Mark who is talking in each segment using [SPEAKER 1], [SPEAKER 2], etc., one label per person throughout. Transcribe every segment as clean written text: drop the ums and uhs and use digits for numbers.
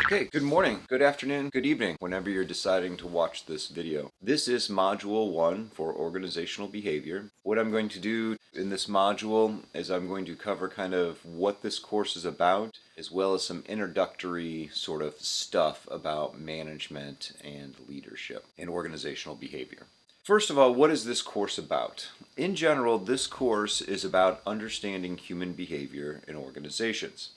[SPEAKER 1] Okay, good morning, good afternoon, good evening, whenever you're deciding to watch this video. This is Module 1 for Organizational Behavior. What I'm going to do in this module is I'm going to cover kind of what this course is about, as well as some introductory sort of stuff about management and leadership and organizational behavior. First of all, what is this course about? In general, this course is about understanding human behavior in organizations.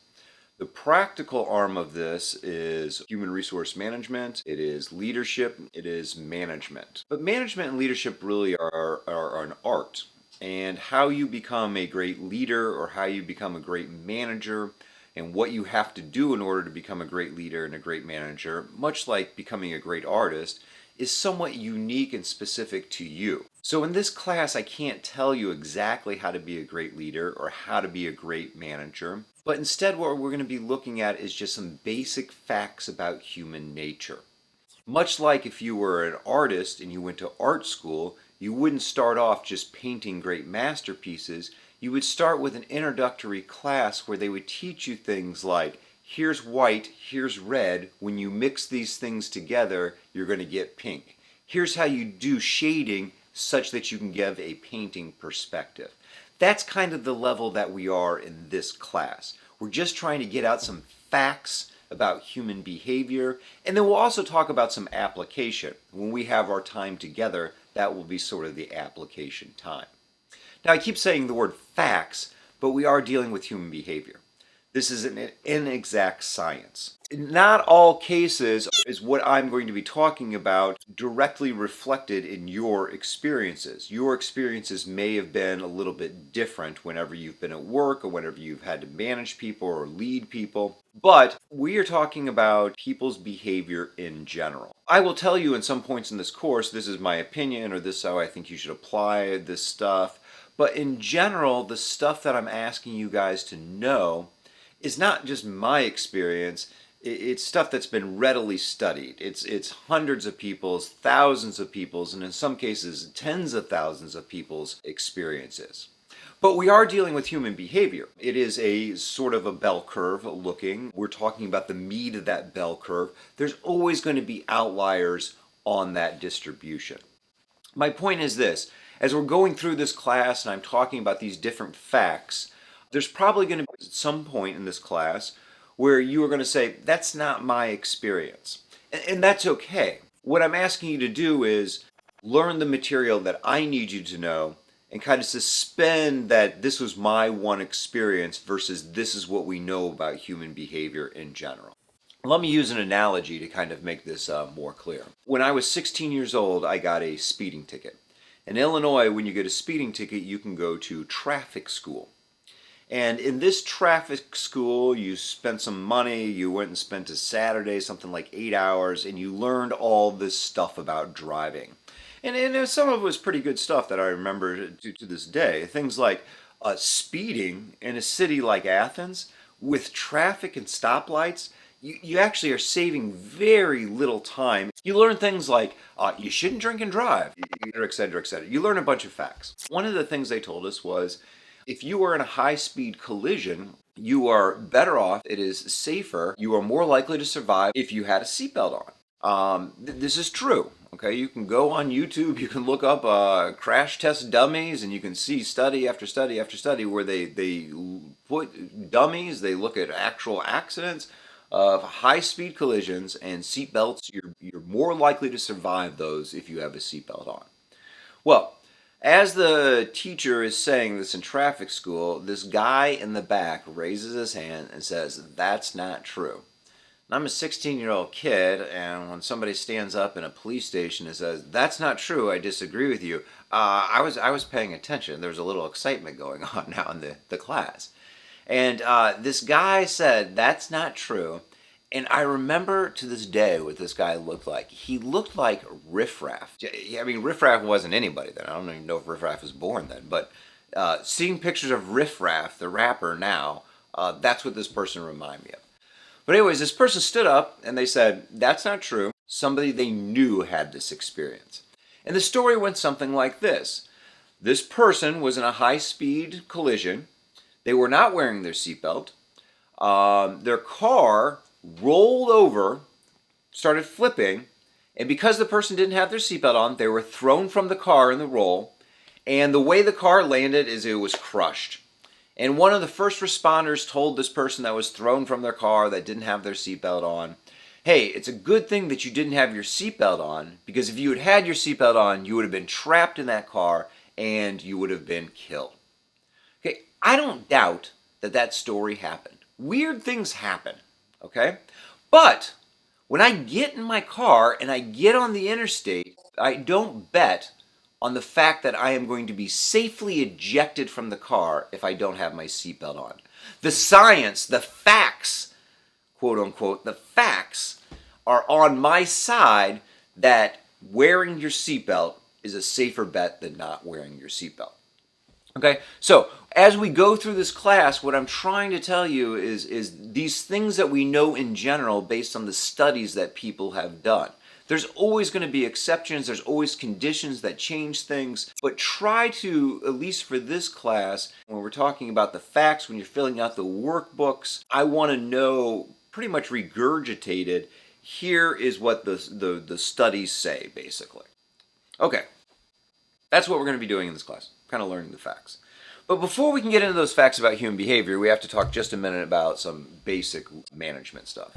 [SPEAKER 1] The practical arm of this is human resource management, it is leadership, it is management. But management and leadership really are an art. And how you become a great leader or how you become a great manager and what you have to do in order to become a great leader and a great manager, much like becoming a great artist, is somewhat unique and specific to you. So in this class, I can't tell you exactly how to be a great leader or how to be a great manager, but instead what we're going to be looking at is just some basic facts about human nature. Much like if you were an artist and you went to art school, you wouldn't start off just painting great masterpieces. You would start with an introductory class where they would teach you things like, here's white, here's red. When you mix these things together, you're going to get pink. Here's how you do shading such that you can give a painting perspective. That's kind of the level that we are in this class. We're just trying to get out some facts about human behavior, and then we'll also talk about some application. When we have our time together, that will be sort of the application time. Now, I keep saying the word facts, but we are dealing with human behavior. This is an inexact science. In not all cases is what I'm going to be talking about directly reflected in your experiences. Your experiences may have been a little bit different whenever you've been at work or whenever you've had to manage people or lead people. But we are talking about people's behavior in general. I will tell you in some points in this course, this is my opinion or this is how I think you should apply this stuff. But in general, the stuff that I'm asking you guys to know is not just my experience, it's stuff that's been readily studied. It's hundreds of people's, thousands of people's, and in some cases tens of thousands of people's experiences. But we are dealing with human behavior. It is a sort of a bell curve looking. We're talking about the meat of that bell curve. There's always going to be outliers on that distribution. My point is this, as we're going through this class and I'm talking about these different facts, there's probably going to be some point in this class where you are going to say, that's not my experience. And that's okay. What I'm asking you to do is learn the material that I need you to know and kind of suspend that this was my one experience versus this is what we know about human behavior in general. Let me use an analogy to kind of make this more clear. When I was 16 years old, I got a speeding ticket. In Illinois, when you get a speeding ticket, you can go to traffic school. And in this traffic school, you spent some money, you went and spent a Saturday, something like 8 hours, and you learned all this stuff about driving. And some of it was pretty good stuff that I remember to this day. Things like speeding in a city like Athens, with traffic and stoplights, you actually are saving very little time. You learn things like you shouldn't drink and drive, et cetera, et cetera. You learn a bunch of facts. One of the things they told us was, if you are in a high-speed collision, you are better off, it is safer, you are more likely to survive if you had a seatbelt on. This is true, okay? You can go on YouTube, you can look up crash test dummies, and you can see study after study after study where they put dummies, they look at actual accidents of high-speed collisions, and seatbelts, you're more likely to survive those if you have a seatbelt on. Well, as the teacher is saying this in traffic school, this guy in the back raises his hand and says, that's not true. And I'm a 16-year-old kid, and when somebody stands up in a police station and says, that's not true, I disagree with you, I was paying attention. There was a little excitement going on now in the class. And this guy said, that's not true. And I remember to this day what this guy looked like. He looked like Riff Raff. I mean, Riff Raff wasn't anybody then. I don't even know if Riff Raff was born then. But seeing pictures of Riff Raff, the rapper now, that's what this person reminded me of. But anyways, this person stood up and they said, that's not true. Somebody they knew had this experience. And the story went something like this. This person was in a high-speed collision. They were not wearing their seatbelt. Their car rolled over, started flipping, and because the person didn't have their seatbelt on, they were thrown from the car in the roll, and the way the car landed is it was crushed. And one of the first responders told this person that was thrown from their car that didn't have their seatbelt on, hey, it's a good thing that you didn't have your seatbelt on, because if you had had your seatbelt on, you would have been trapped in that car and you would have been killed. Okay, I don't doubt that that story happened. Weird things happen, okay? But when I get in my car and I get on the interstate, I don't bet on the fact that I am going to be safely ejected from the car if I don't have my seatbelt on. The science, the facts, quote unquote, the facts are on my side that wearing your seatbelt is a safer bet than not wearing your seatbelt. Okay, so as we go through this class, what I'm trying to tell you is these things that we know in general based on the studies that people have done. There's always going to be exceptions, there's always conditions that change things, but try to, at least for this class, when we're talking about the facts, when you're filling out the workbooks, I want to know, pretty much regurgitated, here is what the studies say, basically. Okay, that's what we're going to be doing in this class, kind of learning the facts. But before we can get into those facts about human behavior, we have to talk just a minute about some basic management stuff.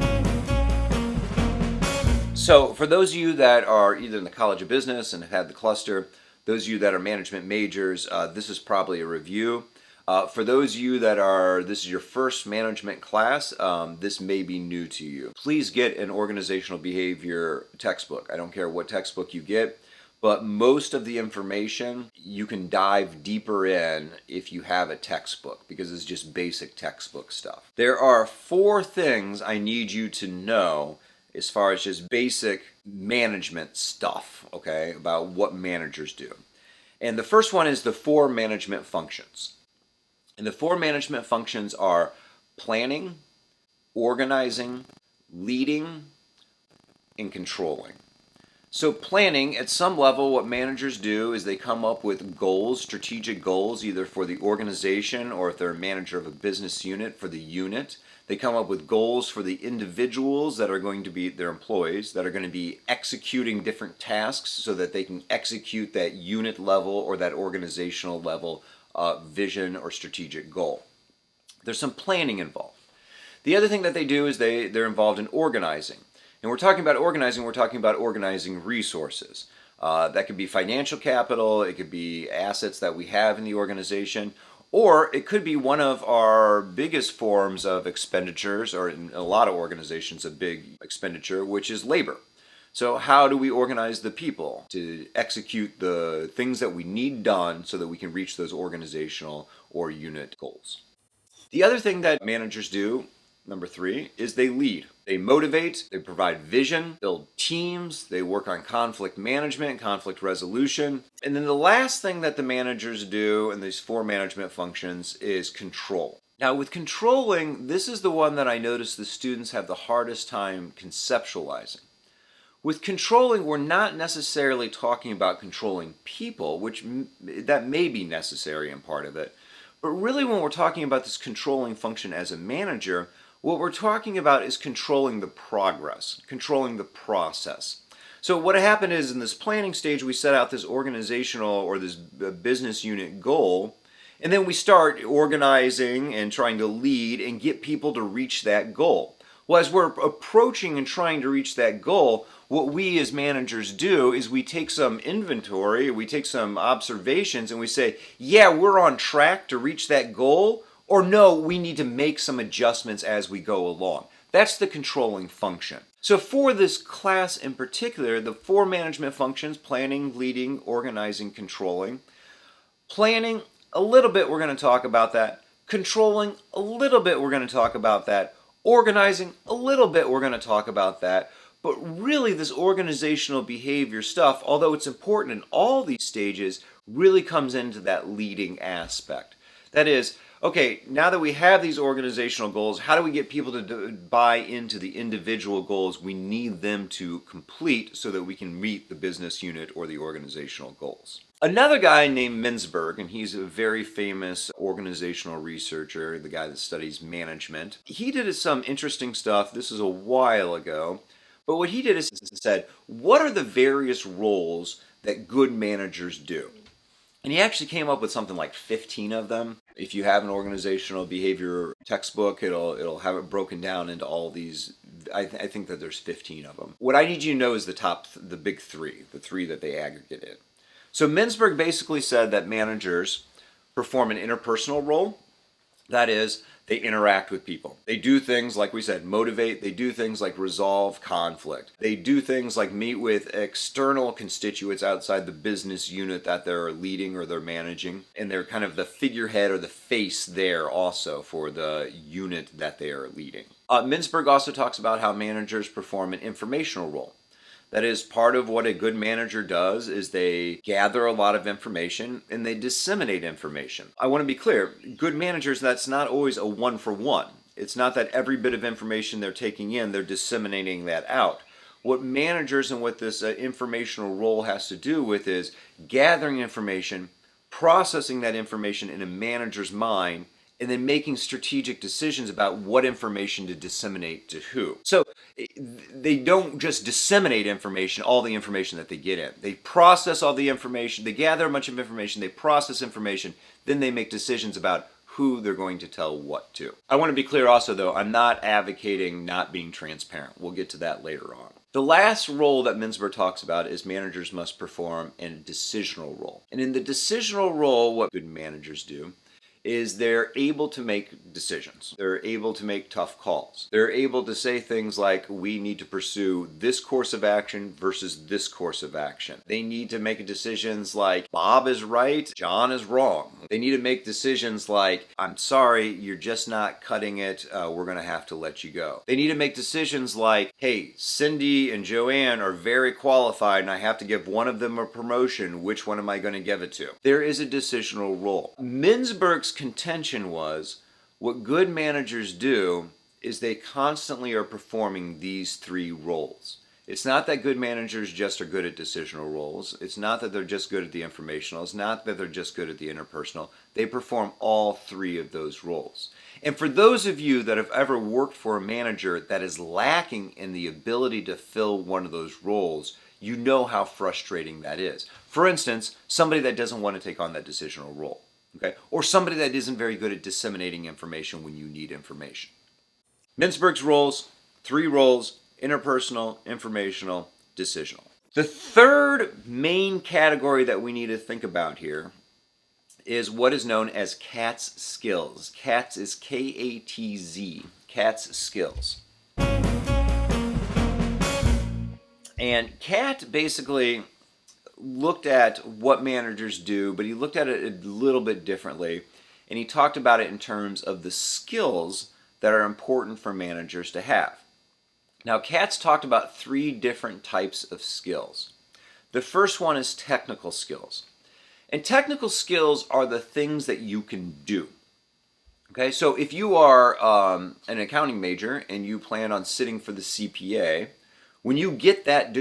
[SPEAKER 1] So for those of you that are either in the College of Business and have had the cluster, those of you that are management majors, this is probably a review. For those of you that this is your first management class, this may be new to you. Please get an organizational behavior textbook. I don't care what textbook you get, but most of the information you can dive deeper in if you have a textbook, because it's just basic textbook stuff. There are 4 things I need you to know as far as just basic management stuff, okay, about what managers do. And the first one is the 4 management functions. And the 4 management functions are planning, organizing, leading, and controlling. So planning, at some level, what managers do is they come up with goals, strategic goals, either for the organization or if they're a manager of a business unit, for the unit. They come up with goals for the individuals that are going to be their employees, that are going to be executing different tasks so that they can execute that unit level or that organizational level vision or strategic goal. There's some planning involved. The other thing that they do is they're involved in organizing. And we're talking about organizing resources. That could be financial capital, it could be assets that we have in the organization, or it could be one of our biggest forms of expenditures, or in a lot of organizations a big expenditure, which is labor. So how do we organize the people to execute the things that we need done so that we can reach those organizational or unit goals? The other thing that managers do, number 3, is they lead. They motivate, they provide vision, build teams, they work on conflict management, conflict resolution. And then the last thing that the managers do in these 4 management functions is control. Now with controlling, this is the one that I notice the students have the hardest time conceptualizing. With controlling, we're not necessarily talking about controlling people, which that may be necessary in part of it. But really when we're talking about this controlling function as a manager, what we're talking about is controlling the progress, controlling the process. So what happened is in this planning stage, we set out this organizational or this business unit goal, and then we start organizing and trying to lead and get people to reach that goal. Well, as we're approaching and trying to reach that goal, what we as managers do is we take some inventory, we take some observations, and we say, yeah, we're on track to reach that goal, or no, we need to make some adjustments as we go along. That's the controlling function. So for this class in particular, the 4 management functions, planning, leading, organizing, controlling. Planning, a little bit we're going to talk about that. Controlling, a little bit we're going to talk about that. Organizing, a little bit we're going to talk about that. But really this organizational behavior stuff, although it's important in all these stages, really comes into that leading aspect. That is, okay, now that we have these organizational goals, how do we get people to buy into the individual goals we need them to complete so that we can meet the business unit or the organizational goals? Another guy named Mintzberg, and he's a very famous organizational researcher, the guy that studies management. He did some interesting stuff. This is a while ago. But what he did is said, what are the various roles that good managers do? And he actually came up with something like 15 of them. If you have an organizational behavior textbook, it'll have it broken down into all these. I think that there's 15 of them. What I need you to know is the big three, the three that they aggregate in. So Mintzberg basically said that managers perform an interpersonal role. That is, they interact with people. They do things like we said, motivate. They do things like resolve conflict. They do things like meet with external constituents outside the business unit that they're leading or they're managing. And they're kind of the figurehead or the face there also for the unit that they are leading. Mintzberg also talks about how managers perform an informational role. That is, part of what a good manager does is they gather a lot of information and they disseminate information. I want to be clear, good managers, that's not always a one-for-one. It's not that every bit of information they're taking in, they're disseminating that out. What managers and what this informational role has to do with is gathering information, processing that information in a manager's mind, and then making strategic decisions about what information to disseminate to who. So they don't just disseminate information, all the information that they get in. They process all the information, they gather a bunch of information, they process information, then they make decisions about who they're going to tell what to. I want to be clear also though, I'm not advocating not being transparent. We'll get to that later on. The last role that Mintzberg talks about is managers must perform a decisional role. And in the decisional role, what good managers do is they're able to make decisions. They're able to make tough calls. They're able to say things like, we need to pursue this course of action versus this course of action. They need to make decisions like, Bob is right, John is wrong. They need to make decisions like, I'm sorry, you're just not cutting it, we're gonna have to let you go. They need to make decisions like, hey, Cindy and Joanne are very qualified and I have to give one of them a promotion, which one am I gonna give it to? There is a decisional role. Mintzberg's contention was what good managers do is they constantly are performing these three roles. It's not that good managers just are good at decisional roles. It's not that they're just good at the informational. It's not that they're just good at the interpersonal. They perform all three of those roles. And for those of you that have ever worked for a manager that is lacking in the ability to fill one of those roles, you know how frustrating that is. For instance, somebody that doesn't want to take on that decisional role. Okay? Or somebody that isn't very good at disseminating information when you need information. Mintzberg's roles, three roles: interpersonal, informational, decisional. The third main category that we need to think about here is what is known as CATS skills. CATS is K-A-T-Z, CATS skills. And CAT basically looked at what managers do, but he looked at it a little bit differently, and he talked about it in terms of the skills that are important for managers to have. Now, Katz talked about three different types of skills. The first one is technical skills. And technical skills are the things that you can do. Okay, so if you are an accounting major and you plan on sitting for the CPA, when you get that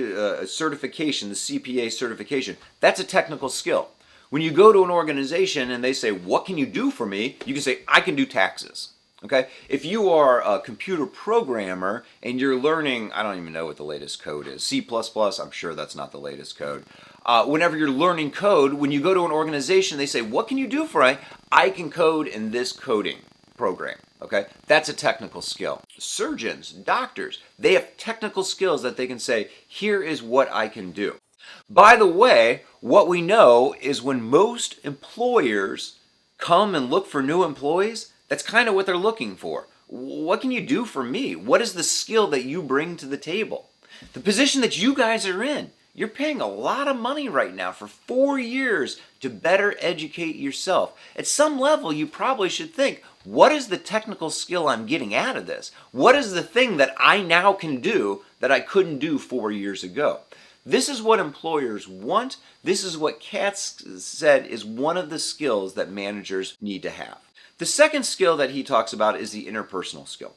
[SPEAKER 1] certification, the CPA certification, that's a technical skill. When you go to an organization and they say, what can you do for me? You can say, I can do taxes. Okay? If you are a computer programmer and you're learning, I don't even know what the latest code is, C++, I'm sure that's not the latest code. Whenever you're learning code, when you go to an organization, they say, what can you do for me? I can code in this coding program. Okay, that's a technical skill. Surgeons, doctors, they have technical skills that they can say, here is what I can do. By the way, what we know is when most employers come and look for new employees, that's kind of what they're looking for. What can you do for me? What is the skill that you bring to the table? The position that you guys are in, you're paying a lot of money right now for 4 years to better educate yourself. At some level, you probably should think, what is the technical skill I'm getting out of this? What is the thing that I now can do that I couldn't do 4 years ago? This is what employers want. This is what Katz said is one of the skills that managers need to have. The second skill that he talks about is the interpersonal skill.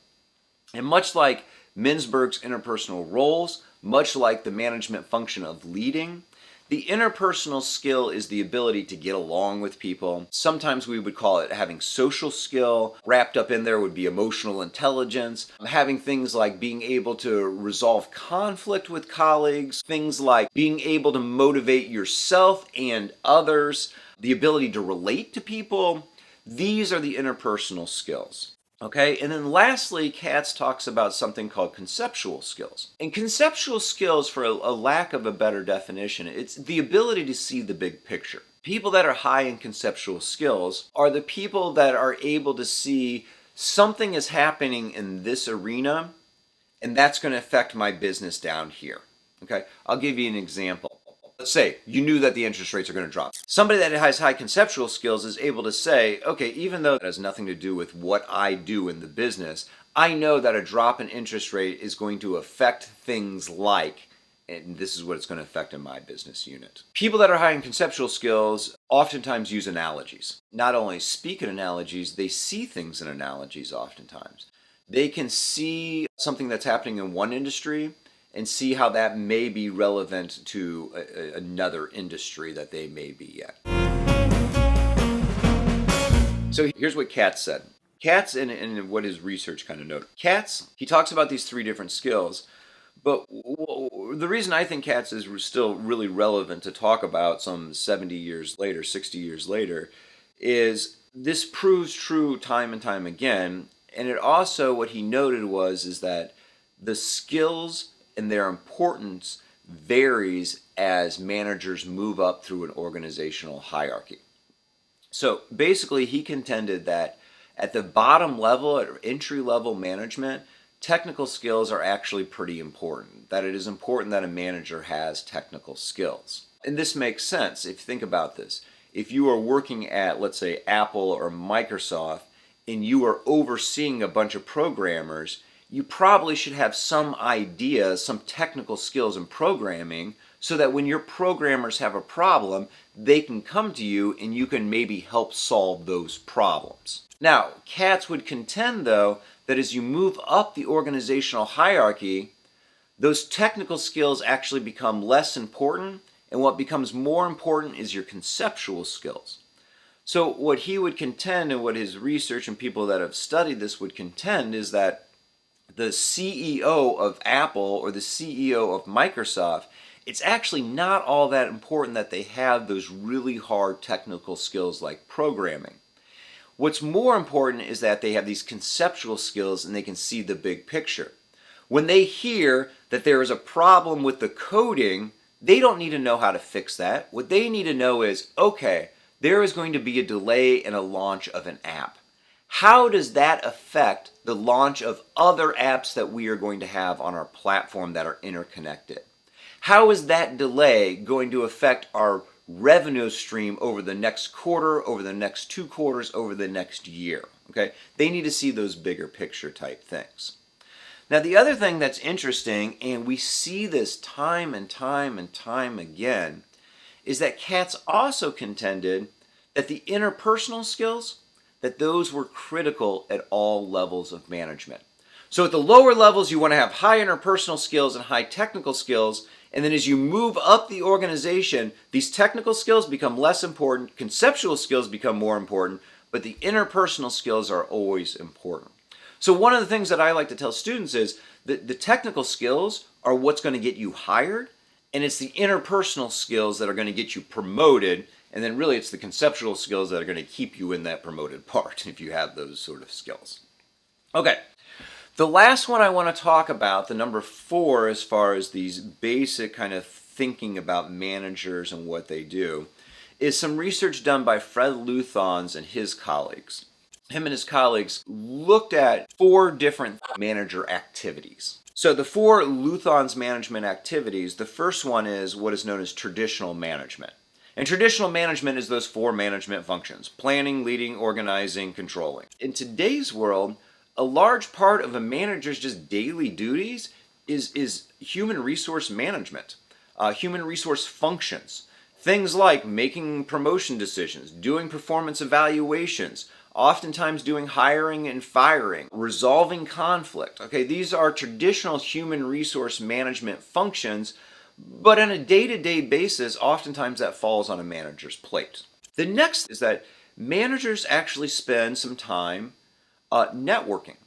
[SPEAKER 1] And much like Mintzberg's interpersonal roles, much like the management function of leading, The interpersonal skill is the ability to get along with people. Sometimes we would call it having social skill. Wrapped up in there would be emotional intelligence, having things like being able to resolve conflict with colleagues, things like being able to motivate yourself and others, the ability to relate to people. These are the interpersonal skills. Okay, and then lastly, Katz talks about something called conceptual skills. And conceptual skills, for a lack of a better definition, it's the ability to see the big picture. People that are high in conceptual skills are the people that are able to see something is happening in this arena, and that's going to affect my business down here. Okay, I'll give you an example. Let's say you knew that the interest rates are going to drop. Somebody that has high conceptual skills is able to say, okay, even though it has nothing to do with what I do in the business, I know that a drop in interest rate is going to affect things like, and this is what it's going to affect in my business unit. People that are high in conceptual skills oftentimes use analogies. Not only speak in analogies, they see things in analogies oftentimes. They can see something that's happening in one industry and see how that may be relevant to another industry that they may be in. So here's what Katz said. Katz, and what his research kind of noted. Katz, he talks about these three different skills, but the reason I think Katz is still really relevant to talk about some 70 years later, 60 years later, is this proves true time and time again. And it also, what he noted is that the skills and their importance varies as managers move up through an organizational hierarchy. So basically, he contended that at the bottom level, at entry level management, technical skills are actually pretty important. That it is important that a manager has technical skills. And this makes sense if you think about this. If you are working at, let's say, Apple or Microsoft, and you are overseeing a bunch of programmers, you probably should have some ideas, some technical skills in programming, so that when your programmers have a problem, they can come to you and you can maybe help solve those problems. Now, Katz would contend, though, that as you move up the organizational hierarchy, those technical skills actually become less important, and what becomes more important is your conceptual skills. So what he would contend, and what his research and people that have studied this would contend, is that the CEO of Apple or the CEO of Microsoft, it's actually not all that important that they have those really hard technical skills like programming. What's more important is that they have these conceptual skills and they can see the big picture. When they hear that there is a problem with the coding, they don't need to know how to fix that. What they need to know is, okay, there is going to be a delay in a launch of an app. How does that affect the launch of other apps that we are going to have on our platform that are interconnected? How is that delay going to affect our revenue stream over the next quarter, over the next 2 quarters, over the next year? Okay, they need to see those bigger picture type things. Now, the other thing that's interesting, and we see this time and time and time again, is that Katz also contended that the interpersonal skills, that those were critical at all levels of management. So at the lower levels, you want to have high interpersonal skills and high technical skills, and then as you move up the organization, these technical skills become less important, conceptual skills become more important, but the interpersonal skills are always important. So one of the things that I like to tell students is that the technical skills are what's going to get you hired, and it's the interpersonal skills that are going to get you promoted, and then really it's the conceptual skills that are going to keep you in that promoted part if you have those sort of skills. Okay, the last one I want to talk about, the number 4 as far as these basic kind of thinking about managers and what they do, is some research done by Fred Luthans and his colleagues. Him and his colleagues looked at 4 different manager activities. So the 4 Luthans management activities, the first one is what is known as traditional management. And traditional management is those 4 management functions: planning, leading, organizing, controlling. In today's world, a large part of a manager's just daily duties is human resource management, human resource functions. Things like making promotion decisions, doing performance evaluations, oftentimes doing hiring and firing, resolving conflict. Okay, these are traditional human resource management functions, But on a day-to-day basis, oftentimes that falls on a manager's plate. The next is that managers actually spend some time networking.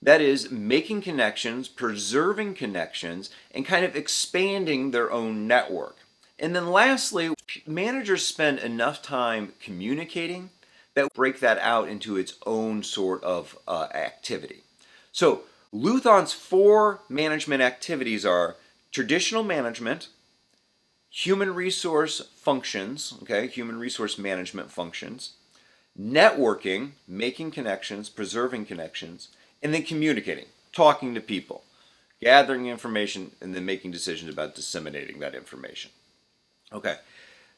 [SPEAKER 1] That is, making connections, preserving connections, and kind of expanding their own network. And then lastly, managers spend enough time communicating that break that out into its own sort of activity. So Luthon's 4 management activities are traditional management, human resource functions, human resource management functions, networking, making connections, preserving connections, and then communicating, talking to people, gathering information, and then making decisions about disseminating that information. Okay.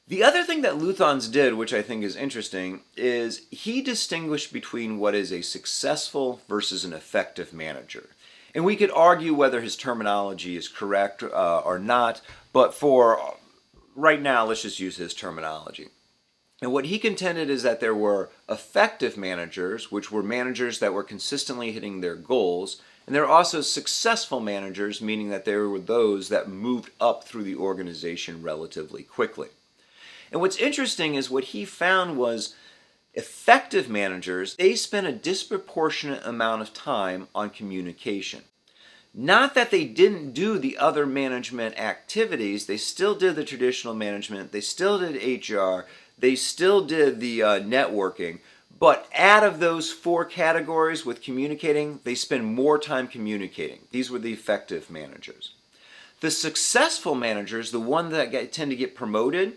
[SPEAKER 1] The other thing that Luthans did, which I think is interesting, is he distinguished between what is a successful versus an effective manager. And we could argue whether his terminology is correct or not, but for right now, let's just use his terminology. And what he contended is that there were effective managers, which were managers that were consistently hitting their goals, and there are also successful managers, meaning that there were those that moved up through the organization relatively quickly. And what's interesting is what he found was effective managers, they spent a disproportionate amount of time on communication. Not that they didn't do the other management activities, they still did the traditional management, they still did HR, they still did the networking, but out of those 4 categories with communicating, they spend more time communicating. These were the effective managers. The successful managers, the ones that tend to get promoted,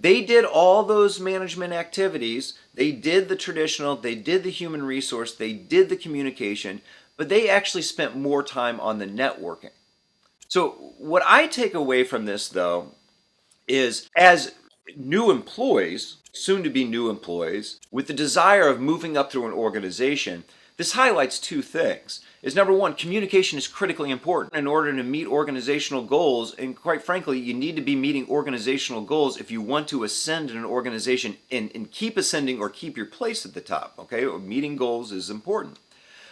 [SPEAKER 1] they did all those management activities. They did the traditional, they did the human resource, they did the communication, but they actually spent more time on the networking. So what I take away from this, though, is as new employees, soon to be new employees, with the desire of moving up through an organization, this highlights 2 things. Is number 1, communication is critically important in order to meet organizational goals, and quite frankly, you need to be meeting organizational goals if you want to ascend in an organization and keep ascending or keep your place at the top, okay? Meeting goals is important.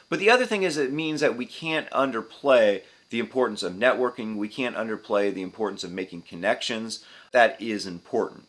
[SPEAKER 1] But the other thing is it means that we can't underplay the importance of networking, we can't underplay the importance of making connections. That is important.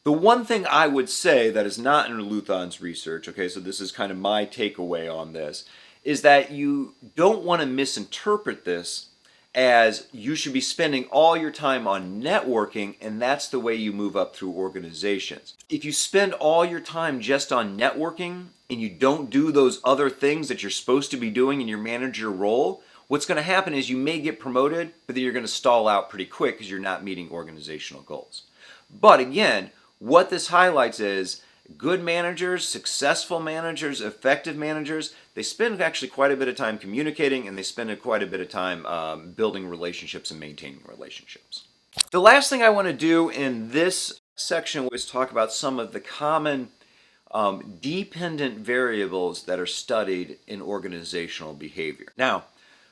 [SPEAKER 1] The one thing I would say that is not in Luthon's research, okay, so this is kind of my takeaway on this, is that you don't want to misinterpret this as you should be spending all your time on networking and that's the way you move up through organizations. If you spend all your time just on networking and you don't do those other things that you're supposed to be doing in your manager role, what's going to happen is you may get promoted, but then you're going to stall out pretty quick because you're not meeting organizational goals. But again, what this highlights is good managers, successful managers, effective managers, they spend actually quite a bit of time communicating and they spend quite a bit of time building relationships and maintaining relationships. The last thing I want to do in this section is talk about some of the common dependent variables that are studied in organizational behavior. Now,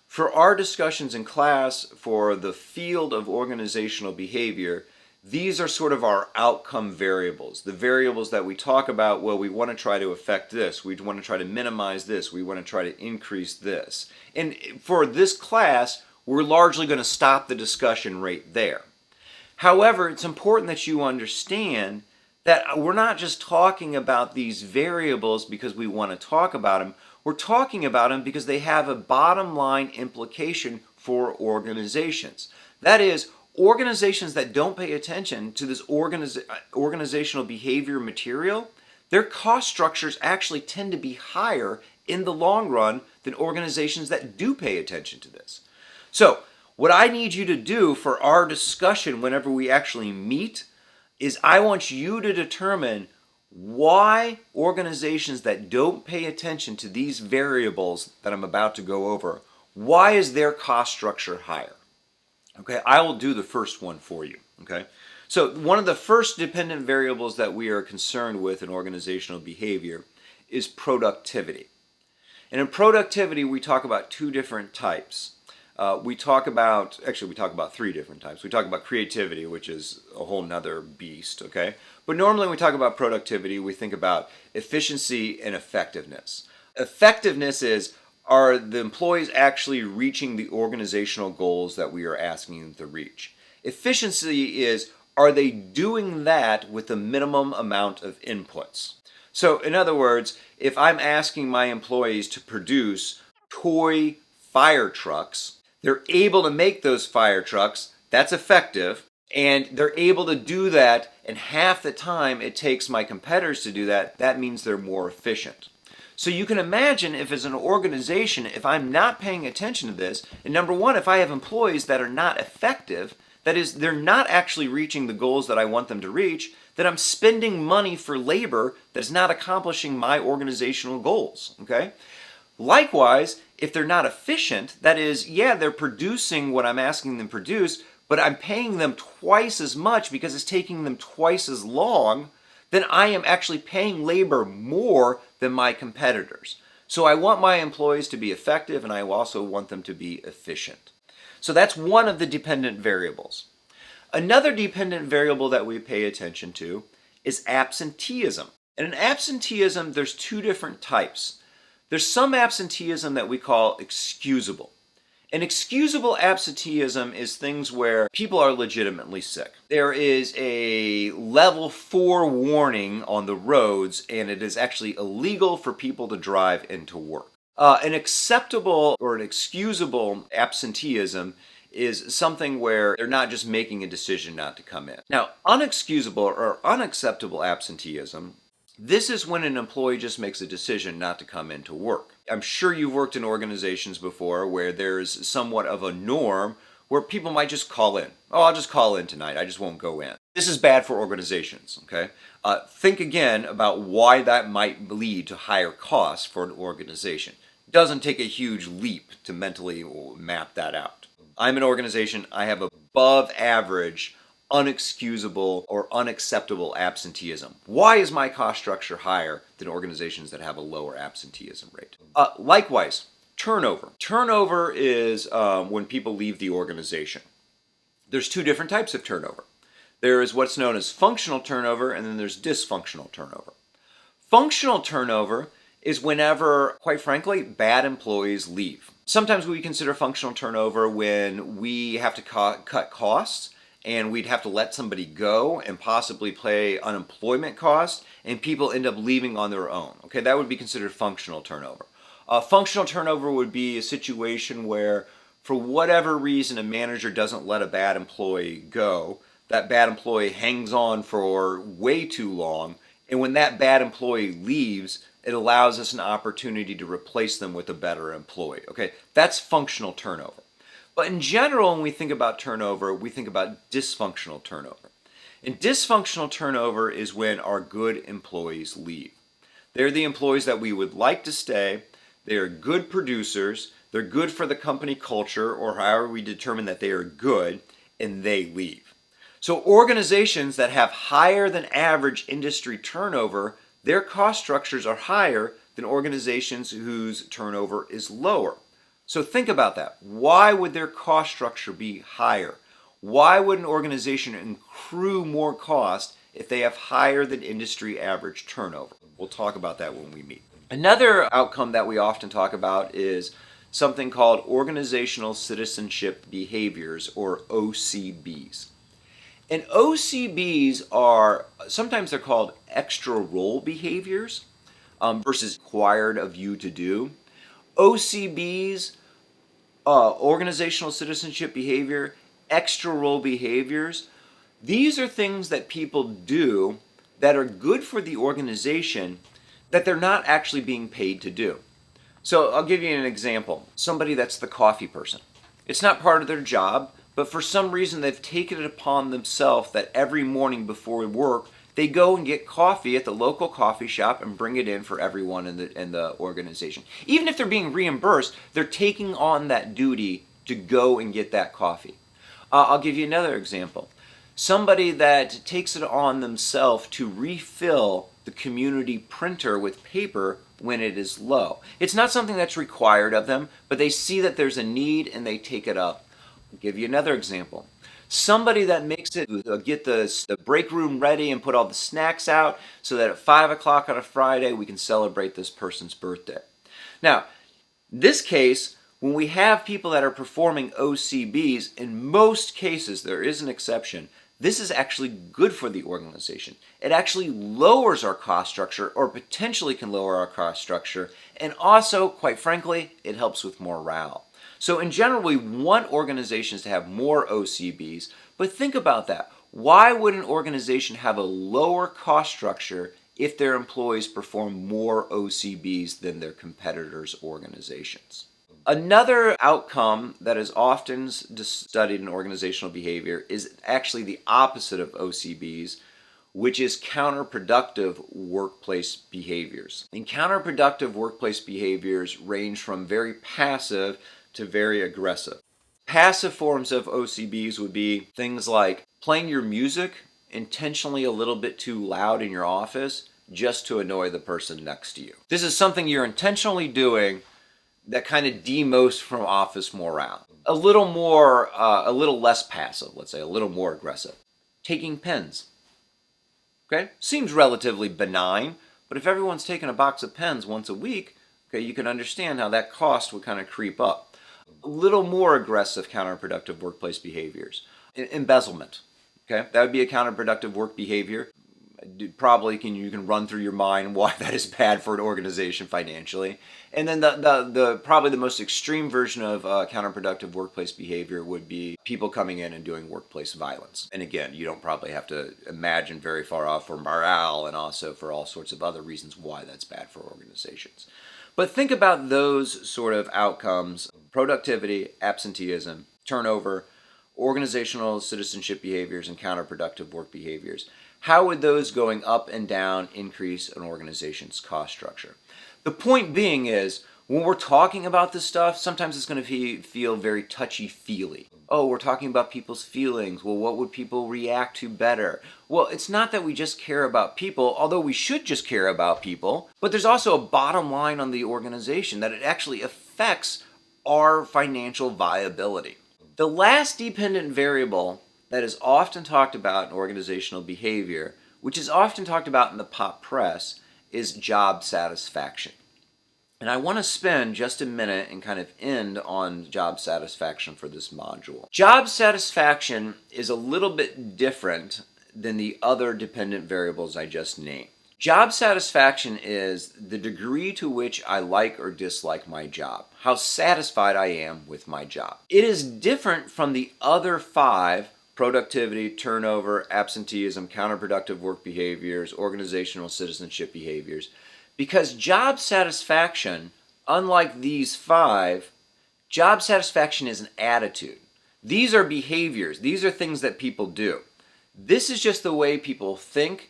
[SPEAKER 1] for our discussions in class for the field of organizational behavior, these are sort of our outcome variables, the variables that we talk about. Well, we want to try to affect this, we want to try to minimize this, we want to try to increase this. And for this class, we're largely going to stop the discussion right there. However, it's important that you understand that we're not just talking about these variables because we want to talk about them. We're talking about them because they have a bottom line implication for organizations. That is, organizations that don't pay attention to this organizational behavior material, their cost structures actually tend to be higher in the long run than organizations that do pay attention to this. So, what I need you to do for our discussion whenever we actually meet is I want you to determine why organizations that don't pay attention to these variables that I'm about to go over, why is their cost structure higher? Okay, I will do the first one for you, okay? So one of the first dependent variables that we are concerned with in organizational behavior is productivity. And in productivity, we talk about 2 different types. We talk about 3 different types. We talk about creativity, which is a whole nother beast, okay? But normally when we talk about productivity, we think about efficiency and effectiveness. Effectiveness is, are the employees actually reaching the organizational goals that we are asking them to reach? Efficiency is, are they doing that with the minimum amount of inputs? So in other words, if I'm asking my employees to produce toy fire trucks, they're able to make those fire trucks, that's effective, and they're able to do that in half the time it takes my competitors to do that, that means they're more efficient. So you can imagine if as an organization, if I'm not paying attention to this, and number one, if I have employees that are not effective, that is, they're not actually reaching the goals that I want them to reach, then I'm spending money for labor that's not accomplishing my organizational goals, okay? Likewise, if they're not efficient, that is, yeah, they're producing what I'm asking them to produce, but I'm paying them twice as much because it's taking them twice as long, then I am actually paying labor more than my competitors. So I want my employees to be effective, and I also want them to be efficient. So that's one of the dependent variables. Another dependent variable that we pay attention to is absenteeism. And in absenteeism, there's two different types. There's some absenteeism that we call excusable. And excusable absenteeism is things where people are legitimately sick. There is a level 4 warning on the roads, and it is actually illegal for people to drive into work. An acceptable or an excusable absenteeism is something where they're not just making a decision not to come in. Now, unexcusable or unacceptable absenteeism, this is when an employee just makes a decision not to come into work. I'm sure you've worked in organizations before where there's somewhat of a norm where people might just call in. Oh, I'll just call in tonight. I just won't go in. This is bad for organizations, okay? Think again about why that might lead to higher costs for an organization. It doesn't take a huge leap to mentally map that out. I'm an organization, I have above average unexcusable or unacceptable absenteeism. Why is my cost structure higher than organizations that have a lower absenteeism rate? Likewise, turnover. Turnover is when people leave the organization. There's two different types of turnover. There is what's known as functional turnover, and then there's dysfunctional turnover. Functional turnover is whenever, quite frankly, bad employees leave. Sometimes we consider functional turnover when we have to cut costs, and we'd have to let somebody go and possibly pay unemployment costs, and people end up leaving on their own. Okay, that would be considered functional turnover. Functional turnover would be a situation where, for whatever reason, a manager doesn't let a bad employee go. That bad employee hangs on for way too long, and when that bad employee leaves, it allows us an opportunity to replace them with a better employee. Okay, that's functional turnover. But in general, when we think about turnover, we think about dysfunctional turnover. And dysfunctional turnover is when our good employees leave. They're the employees that we would like to stay. They are good producers. They're good for the company culture, or however we determine that they are good, and they leave. So organizations that have higher than average industry turnover, their cost structures are higher than organizations whose turnover is lower. So think about that. Why would their cost structure be higher? Why would an organization accrue more cost if they have higher than industry average turnover? We'll talk about that when we meet. Another outcome that we often talk about is something called organizational citizenship behaviors, or OCBs. And OCBs are, sometimes they're called extra role behaviors versus required of you to do. OCBs, organizational citizenship behavior, extra role behaviors, these are things that people do that are good for the organization that they're not actually being paid to do. So I'll give you an example. Somebody that's the coffee person. It's not part of their job, but for some reason they've taken it upon themselves that every morning before work, they go and get coffee at the local coffee shop and bring it in for everyone in the organization. Even if they're being reimbursed, they're taking on that duty to go and get that coffee. I'll give you another example. Somebody that takes it on themselves to refill the community printer with paper when it is low. It's not something that's required of them, but they see that there's a need and they take it up. I'll give you another example. Somebody that makes it, get the break room ready and put all the snacks out so that at 5 o'clock on a Friday we can celebrate this person's birthday. Now, this case, When we have people that are performing OCBs, in most cases, there is an exception, this is actually good for the organization. It actually lowers our cost structure, or potentially can lower our cost structure, and also, quite frankly, it helps with morale. So in general, we want organizations to have more OCBs, but think about that. Why would an organization have a lower cost structure if their employees perform more OCBs than their competitors' organizations? Another outcome that is often studied in organizational behavior is actually the opposite of OCBs, which is counterproductive workplace behaviors. And counterproductive workplace behaviors range from very passive to very aggressive. Passive forms of OCBs would be things like playing your music intentionally a little bit too loud in your office just to annoy the person next to you. This is something you're intentionally doing that kind of demotes from office morale. A little less passive, let's say, a little more aggressive. Taking pens. Okay? Seems relatively benign, but if everyone's taking a box of pens once a week, okay, you can understand how that cost would kind of creep up. A little more aggressive counterproductive workplace behaviors. Embezzlement. Okay? That would be a counterproductive work behavior. Probably you can run through your mind why that is bad for an organization financially. And then the probably the most extreme version of counterproductive workplace behavior would be people coming in and doing workplace violence. And again, you don't probably have to imagine very far off for morale and also for all sorts of other reasons why that's bad for organizations. But think about those sort of outcomes: productivity, absenteeism, turnover, organizational citizenship behaviors, and counterproductive work behaviors. How would those going up and down increase an organization's cost structure? The point being is, when we're talking about this stuff, sometimes it's going to feel very touchy-feely. Oh, we're talking about people's feelings. Well, what would people react to better? Well, it's not that we just care about people, although we should just care about people, but there's also a bottom line on the organization that it actually affects our financial viability. The last dependent variable that is often talked about in organizational behavior, which is often talked about in the pop press, is job satisfaction. And I want to spend just a minute and kind of end on job satisfaction for this module. Job satisfaction is a little bit different than the other dependent variables I just named. Job satisfaction is the degree to which I like or dislike my job, how satisfied I am with my job. It is different from the other 5: productivity, turnover, absenteeism, counterproductive work behaviors, organizational citizenship behaviors, because job satisfaction, unlike these 5, job satisfaction is an attitude. These are behaviors. These are things that people do. This is just the way people think.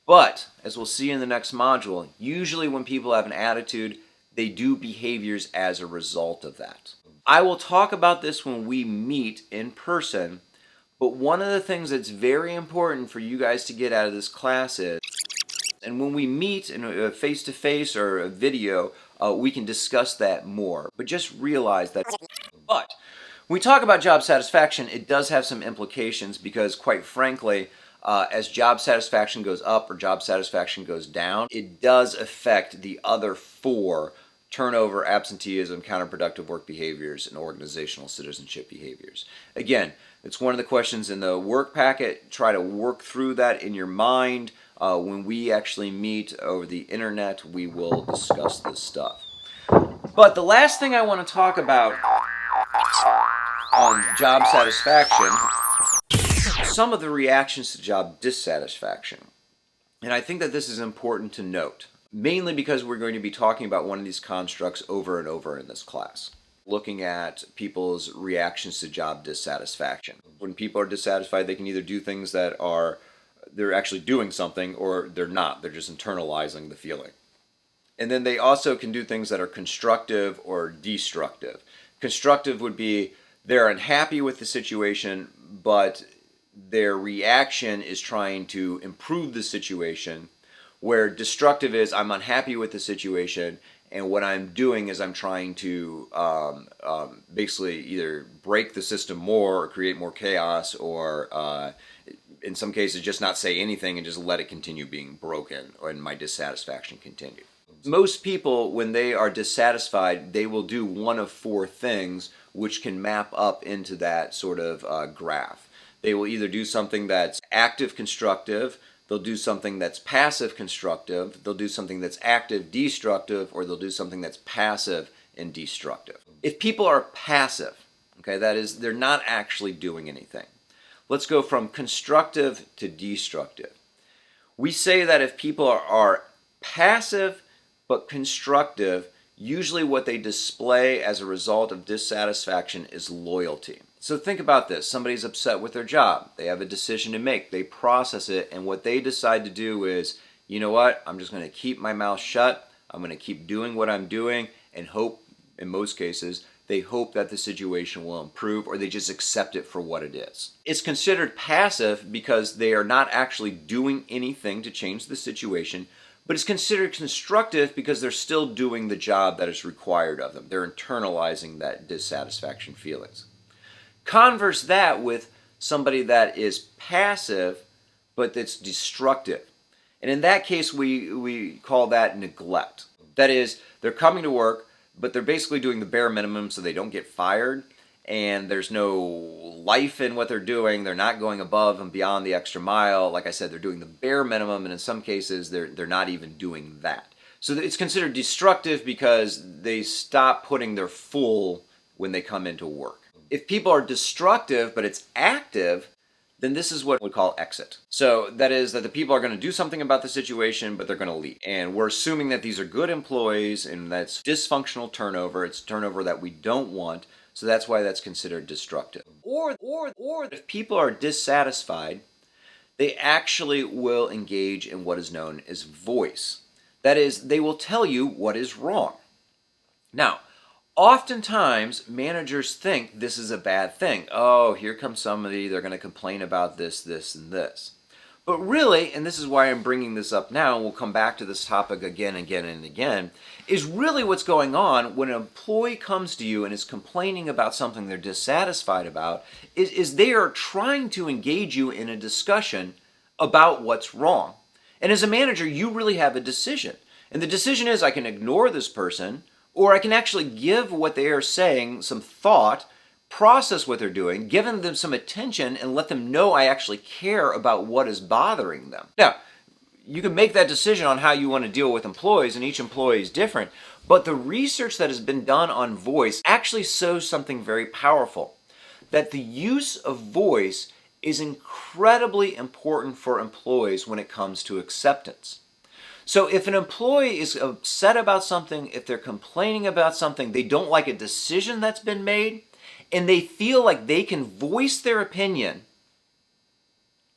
[SPEAKER 1] But, as we'll see in the next module, usually when people have an attitude, they do behaviors as a result of that. I will talk about this when we meet in person, but one of the things that's very important for you guys to get out of this class is, and when we meet in a face-to-face or a video, we can discuss that more. But just realize that. But when we talk about job satisfaction, it does have some implications because, quite frankly, as job satisfaction goes up or job satisfaction goes down, it does affect the other 4: turnover, absenteeism, counterproductive work behaviors, and organizational citizenship behaviors. Again, it's one of the questions in the work packet. Try to work through that in your mind. When we actually meet over the internet, we will discuss this stuff. But the last thing I want to talk about on job satisfaction, some of the reactions to job dissatisfaction. And I think that this is important to note, mainly because we're going to be talking about one of these constructs over and over in this class, looking at people's reactions to job dissatisfaction. When people are dissatisfied, they can either do things that they're actually doing something, or they're not. They're just internalizing the feeling. And then they also can do things that are constructive or destructive. Constructive would be they're unhappy with the situation, but their reaction is trying to improve the situation, where destructive is I'm unhappy with the situation, and what I'm doing is I'm trying to basically either break the system more or create more chaos, or in some cases just not say anything and just let it continue being broken, and my dissatisfaction continue. Most people, when they are dissatisfied, they will do one of four things which can map up into that sort of graph. They will either do something that's active constructive, they'll do something that's passive constructive, they'll do something that's active destructive, or they'll do something that's passive and destructive. If people are passive, okay, that is, they're not actually doing anything. Let's go from constructive to destructive. We say that if people are passive but constructive, usually what they display as a result of dissatisfaction is loyalty. So think about this. Somebody's upset with their job. They have a decision to make. They process it, and what they decide to do is, you know what, I'm just going to keep my mouth shut. I'm going to keep doing what I'm doing and hope, in most cases, they hope that the situation will improve, or they just accept it for what it is. It's considered passive because they are not actually doing anything to change the situation, but it's considered constructive because they're still doing the job that is required of them. They're internalizing that dissatisfaction feelings. Converse that with somebody that is passive, but that's destructive. And in that case, we call that neglect. That is, they're coming to work, but they're basically doing the bare minimum so they don't get fired, and there's no life in what they're doing. They're not going above and beyond the extra mile. Like I said, they're doing the bare minimum, and in some cases, they're not even doing that. So it's considered destructive because they stop putting their full when they come into work. If people are destructive, but it's active, then this is what we call exit. So that is that the people are going to do something about the situation, but they're going to leave. And we're assuming that these are good employees, and that's dysfunctional turnover. It's turnover that we don't want, so that's why that's considered destructive. Or if people are dissatisfied, they actually will engage in what is known as voice. That is, they will tell you what is wrong. Now, oftentimes, managers think this is a bad thing. Oh, here comes somebody, they're going to complain about this, this, and this. But really, and this is why I'm bringing this up now, and we'll come back to this topic again, and again, is really what's going on when an employee comes to you and is complaining about something they're dissatisfied about, is they are trying to engage you in a discussion about what's wrong. And as a manager, you really have a decision. And the decision is, I can ignore this person, or I can actually give what they are saying some thought, process what they're doing, give them some attention, and let them know I actually care about what is bothering them. Now, you can make that decision on how you want to deal with employees, and each employee is different, but the research that has been done on voice actually shows something very powerful, that the use of voice is incredibly important for employees when it comes to acceptance. So if an employee is upset about something, if they're complaining about something, they don't like a decision that's been made, and they feel like they can voice their opinion,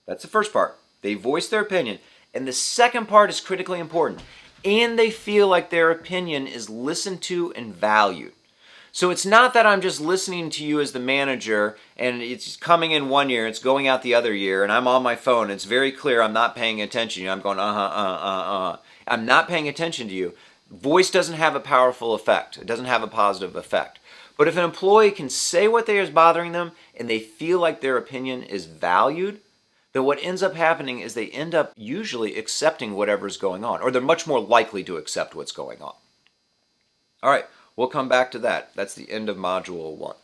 [SPEAKER 1] that's the first part. They voice their opinion. And the second part is critically important. And they feel like their opinion is listened to and valued. So it's not that I'm just listening to you as the manager and it's coming in one year, it's going out the other year, and I'm on my phone. It's very clear I'm not paying attention to you. I'm going, I'm not paying attention to you. Voice doesn't have a powerful effect. It doesn't have a positive effect. But if an employee can say what is bothering them and they feel like their opinion is valued, then what ends up happening is they end up usually accepting whatever's going on, or they're much more likely to accept what's going on. All right. We'll come back to that. That's the end of Module 1.